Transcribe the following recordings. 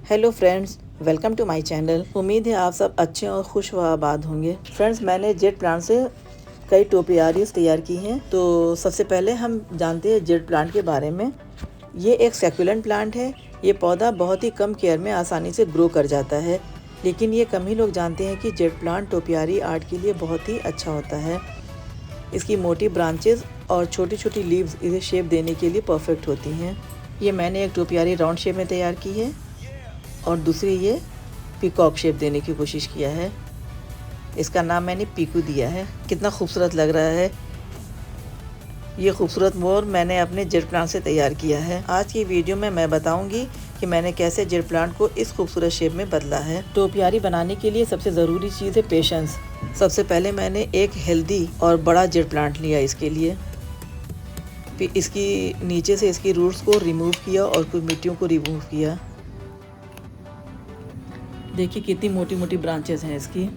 Hello friends, welcome to my channel. उम्मीद है आप सब अच्छे और खुश व आबाद होंगे। फ्रेंड्स, मैंने जेट प्लांट से कई टोपियारीज तैयार की हैं। तो सबसे पहले हम जानते हैं जेट प्लांट के बारे में। ये एक सेक्युलेंट प्लांट है। ये पौधा बहुत ही कम केयर में आसानी से ग्रो कर जाता है, लेकिन ये कम ही लोग जानते हैं कि जेट प्लांट टोपियारी आर्ट के लिए बहुत ही अच्छा होता है। इसकी मोटी ब्रांचेस और छोटी छोटी लीव्स इसे शेप देने के लिए परफेक्ट होती हैं। ये मैंने एक टोपियारी राउंड शेप में तैयार की है और दूसरी ये पीकॉक शेप देने की कोशिश किया है। इसका नाम मैंने पीकू दिया है। कितना खूबसूरत लग रहा है। ये खूबसूरत मोर मैंने अपने जेट प्लांट से तैयार किया है। आज की वीडियो में मैं बताऊंगी कि मैंने कैसे जेट प्लांट को इस खूबसूरत शेप में बदला है। टोपियारी बनाने के लिए सबसे ज़रूरी चीज़ है पेशेंस। सबसे पहले मैंने एक हेल्दी और बड़ा जेट प्लांट लिया इसके लिए। फिर इसकी नीचे से इसकी रूट्स को रिमूव किया और कुछ मिट्टियों को रिमूव किया। देखिए कितनी मोटी मोटी ब्रांचेस हैं इसकी।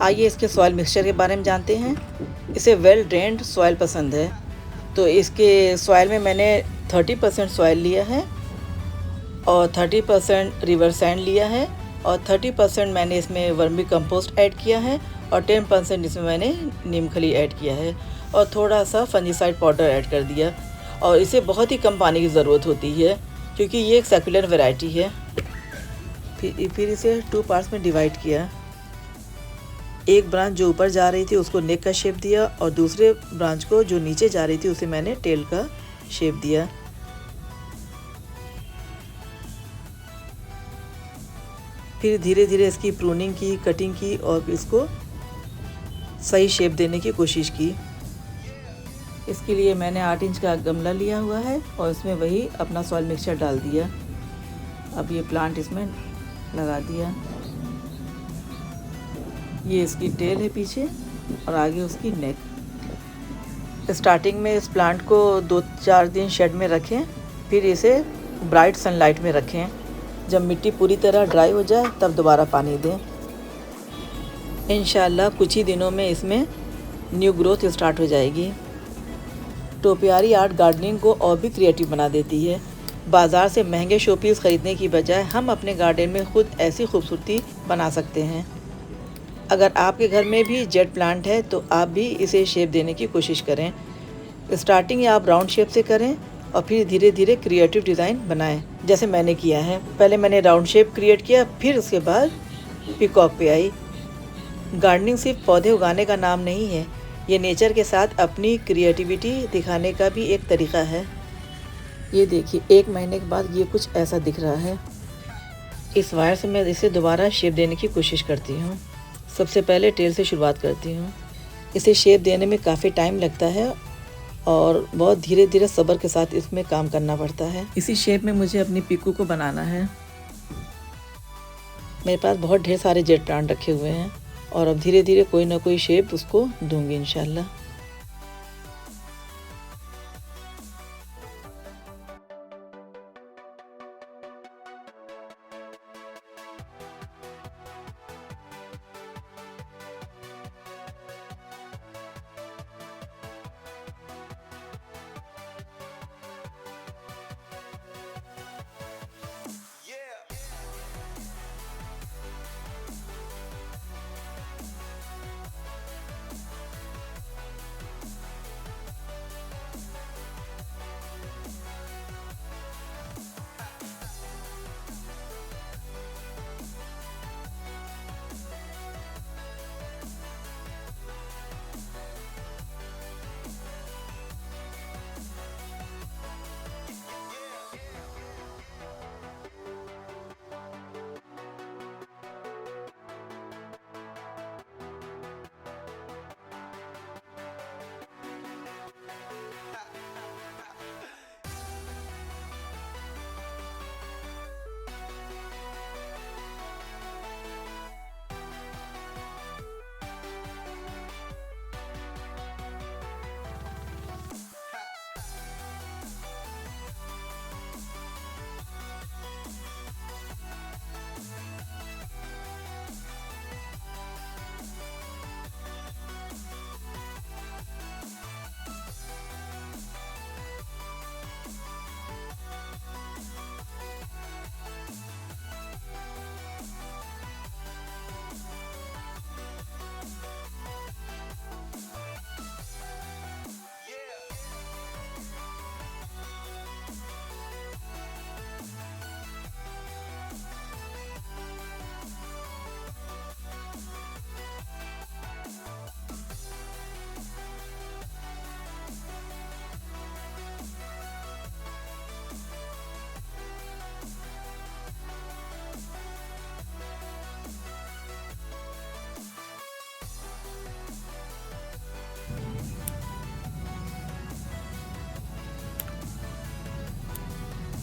आइए इसके सॉइल मिक्सचर के बारे में जानते हैं। इसे वेल ड्रेन्ड सॉइल पसंद है, तो इसके सॉइल में मैंने 30% सॉइल लिया है और 30% रिवर सैंड लिया है और 30% मैंने इसमें वर्मी कंपोस्ट ऐड किया है और 10% इसमें मैंने नीम खली ऐड किया है और थोड़ा सा फंजीसाइड पाउडर ऐड कर दिया। और इसे बहुत ही कम पानी की ज़रूरत होती है क्योंकि ये एक सेक्युलर वैरायटी है। फिर इसे 2 पार्ट्स में डिवाइड किया। एक ब्रांच जो ऊपर जा रही थी उसको नेक का शेप दिया और दूसरे ब्रांच को जो नीचे जा रही थी उसे मैंने टेल का शेप दिया। फिर धीरे धीरे इसकी प्रूनिंग की, कटिंग की और इसको सही शेप देने की कोशिश की। इसके लिए मैंने 8 इंच का गमला लिया हुआ है और इसमें वही अपना सॉइल मिक्सचर डाल दिया। अब ये प्लांट इसमें लगा दिया। ये इसकी टेल है पीछे और आगे उसकी नेक। स्टार्टिंग में इस प्लांट को 2-4 दिन शेड में रखें, फिर इसे ब्राइट सनलाइट में रखें। जब मिट्टी पूरी तरह ड्राई हो जाए तब दोबारा पानी दें। इंशाल्लाह कुछ ही दिनों में इसमें न्यू ग्रोथ स्टार्ट हो जाएगी। टोपियारी आर्ट गार्डनिंग को और भी क्रिएटिव बना देती है। बाज़ार से महंगे शोपीस ख़रीदने की बजाय हम अपने गार्डन में खुद ऐसी खूबसूरती बना सकते हैं। अगर आपके घर में भी जेट प्लांट है तो आप भी इसे शेप देने की कोशिश करें। स्टार्टिंग आप राउंड शेप से करें और फिर धीरे धीरे क्रिएटिव डिज़ाइन बनाएं, जैसे मैंने किया है। पहले मैंने राउंड शेप क्रिएट किया, फिर उसके बाद पीकॉक पे आई। गार्डनिंग सिर्फ पौधे उगाने का नाम नहीं है, ये नेचर के साथ अपनी क्रिएटिविटी दिखाने का भी एक तरीका है। ये देखिए 1 महीने के बाद ये कुछ ऐसा दिख रहा है। इस वायर से मैं इसे दोबारा शेप देने की कोशिश करती हूँ। सबसे पहले टेल से शुरुआत करती हूँ। इसे शेप देने में काफ़ी टाइम लगता है और बहुत धीरे धीरे सब्र के साथ इसमें काम करना पड़ता है। इसी शेप में मुझे अपनी पीकू को बनाना है। मेरे पास बहुत ढेर सारे जेट प्लांट रखे हुए हैं और अब धीरे धीरे कोई ना कोई शेप उसको दूंगी इंशाल्लाह।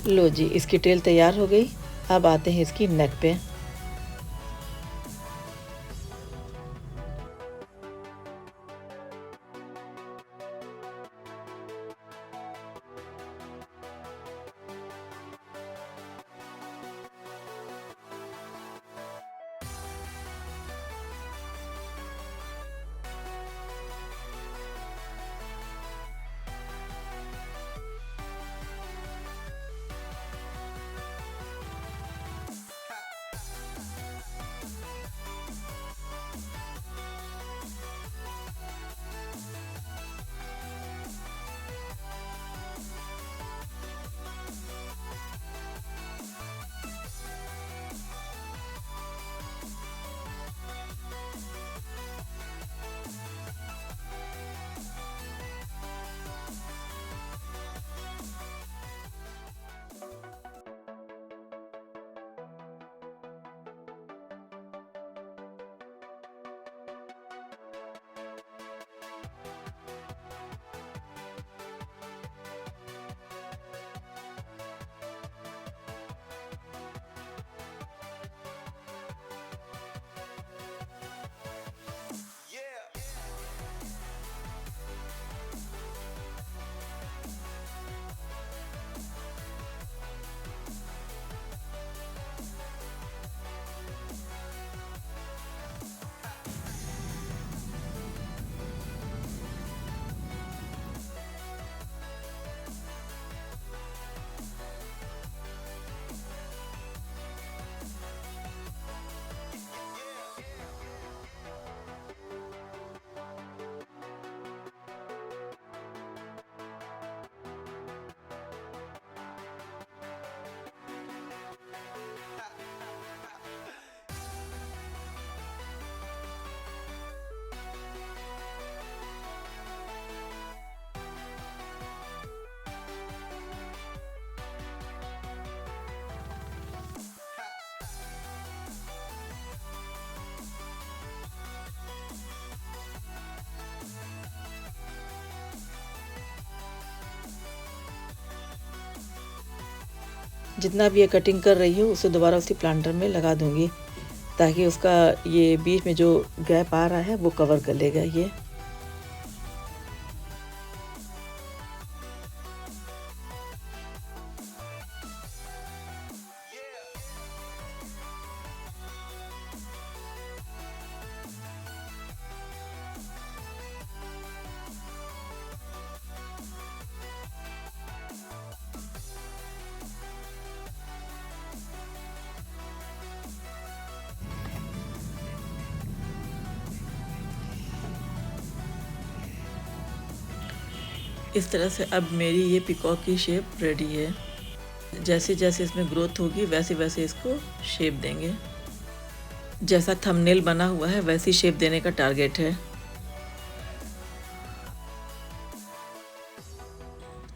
लो जी, इसकी टेल तैयार हो गई। अब आते हैं इसकी नेक पे। जितना भी ये कटिंग कर रही हूँ उसे दोबारा उसी प्लांटर में लगा दूँगी, ताकि उसका ये बीच में जो गैप आ रहा है वो कवर कर लेगा ये। इस तरह से अब मेरी ये पिकॉक की शेप रेडी है। जैसे जैसे इसमें ग्रोथ होगी वैसे वैसे इसको शेप देंगे। जैसा थंबनेल बना हुआ है वैसी शेप देने का टारगेट है।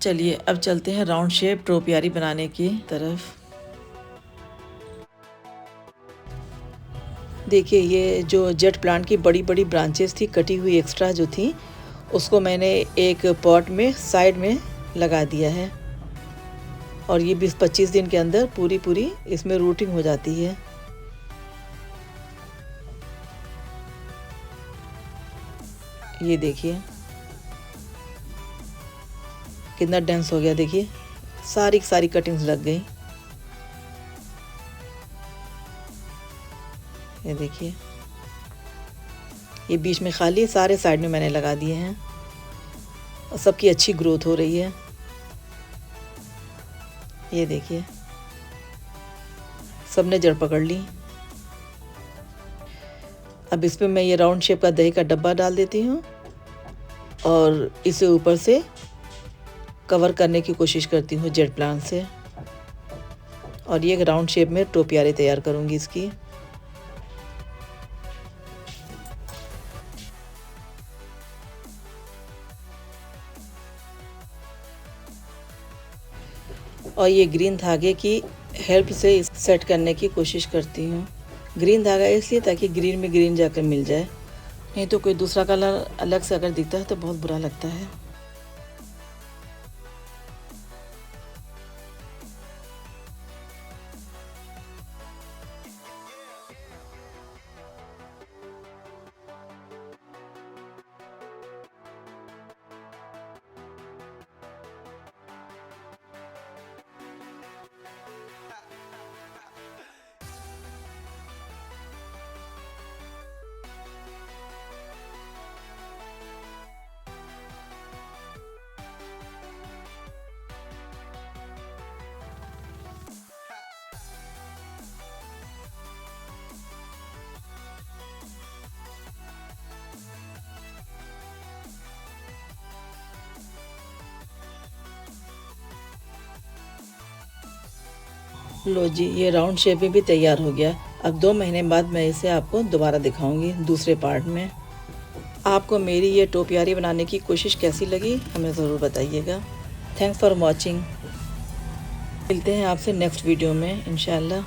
चलिए अब चलते हैं राउंड शेप टोपियारी बनाने की तरफ। देखिए ये जो जेट प्लांट की बड़ी बड़ी ब्रांचेस थी कटी हुई एक्स्ट्रा जो थी, उसको मैंने एक पॉट में साइड में लगा दिया है और ये 20-25 दिन के अंदर पूरी इसमें रूटिंग हो जाती है। ये देखिए कितना डेंस हो गया, देखिए सारी कटिंग्स लग गई। ये देखिए ये बीच में खाली, सारे साइड में मैंने लगा दिए हैं और सबकी अच्छी ग्रोथ हो रही है। ये देखिए सबने जड़ पकड़ ली। अब इस पे मैं ये राउंड शेप का दही का डब्बा डाल देती हूँ और इसे ऊपर से कवर करने की कोशिश करती हूँ जेट प्लांट से, और ये राउंड शेप में टोपियारी तैयार करूँगी इसकी। और ये ग्रीन धागे की हेल्प से सेट करने की कोशिश करती हूँ। ग्रीन धागा इसलिए ताकि ग्रीन में ग्रीन जाकर मिल जाए, नहीं तो कोई दूसरा कलर अलग से अगर दिखता है तो बहुत बुरा लगता है। लो जी, ये राउंड शेप में भी तैयार हो गया। अब 2 महीने बाद मैं इसे आपको दोबारा दिखाऊंगी दूसरे पार्ट में। आपको मेरी ये टोपियारी बनाने की कोशिश कैसी लगी हमें ज़रूर बताइएगा। Thanks for watching. मिलते हैं आपसे नेक्स्ट वीडियो में इंशाल्लाह।